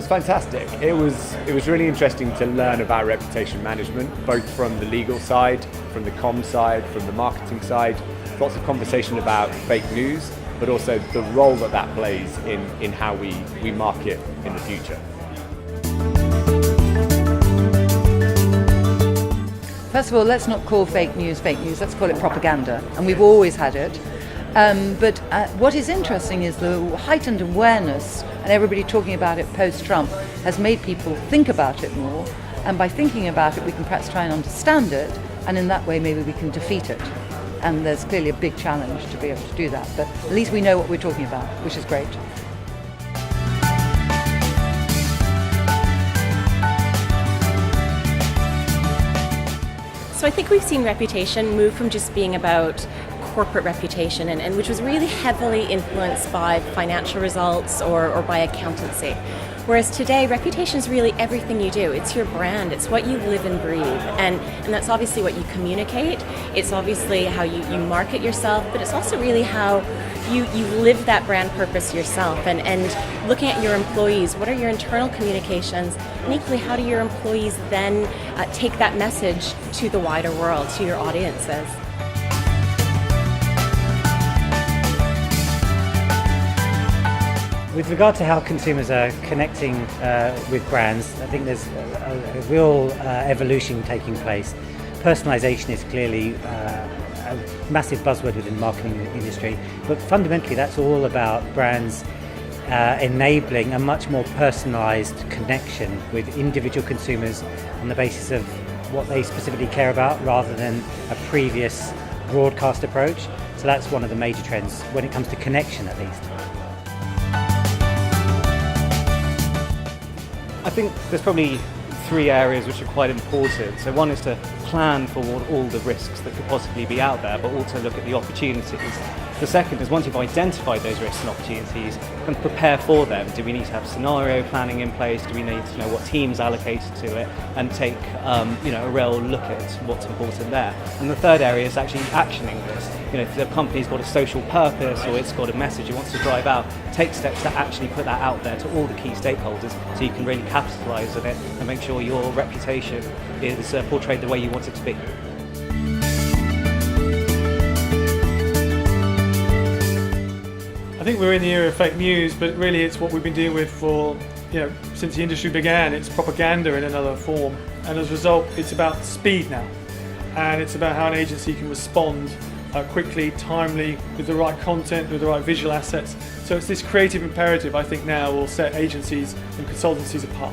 was fantastic. It was really interesting to learn about reputation management, both from the legal side, from the comm side, from the marketing side. Lots of conversation about fake news, but also the role that plays in how we market in the future. First of all, let's not call fake news, let's call it propaganda, and we've always had it. But what is interesting is the heightened awareness, and everybody talking about it post-Trump, has made people think about it more, and by thinking about it we can perhaps try and understand it, and in that way maybe we can defeat it. And there's clearly a big challenge to be able to do that, but at least we know what we're talking about, which is great. So I think we've seen reputation move from just being about corporate reputation, and which was really heavily influenced by financial results or by accountancy. Whereas today, reputation is really everything you do. It's your brand, it's what you live and breathe, and that's obviously what you communicate, it's obviously how you market yourself, but it's also really how you live that brand purpose yourself, and looking at your employees, what are your internal communications, and equally how do your employees then take that message to the wider world, to your audiences. With regard to how consumers are connecting with brands, I think there's a real evolution taking place. Personalisation is clearly a massive buzzword within the marketing industry, but fundamentally that's all about brands enabling a much more personalised connection with individual consumers on the basis of what they specifically care about rather than a previous broadcast approach. So that's one of the major trends when it comes to connection, at least. I think there's probably three areas which are quite important. So one is to plan for all the risks that could possibly be out there, but also look at the opportunities. The second is, once you've identified those risks and opportunities, and prepare for them. Do we need to have scenario planning in place? Do we need to know what teams allocated to it, and take a real look at what's important there? And the third area is actually actioning this. If the company's got a social purpose or it's got a message it wants to drive out, take steps to actually put that out there to all the key stakeholders so you can really capitalise on it and make sure your reputation is portrayed the way you want it to be. I think we're in the era of fake news, but really it's what we've been dealing with for, since the industry began. It's propaganda in another form, and as a result it's about speed now, and it's about how an agency can respond quickly, timely, with the right content, with the right visual assets. So it's this creative imperative I think now will set agencies and consultancies apart.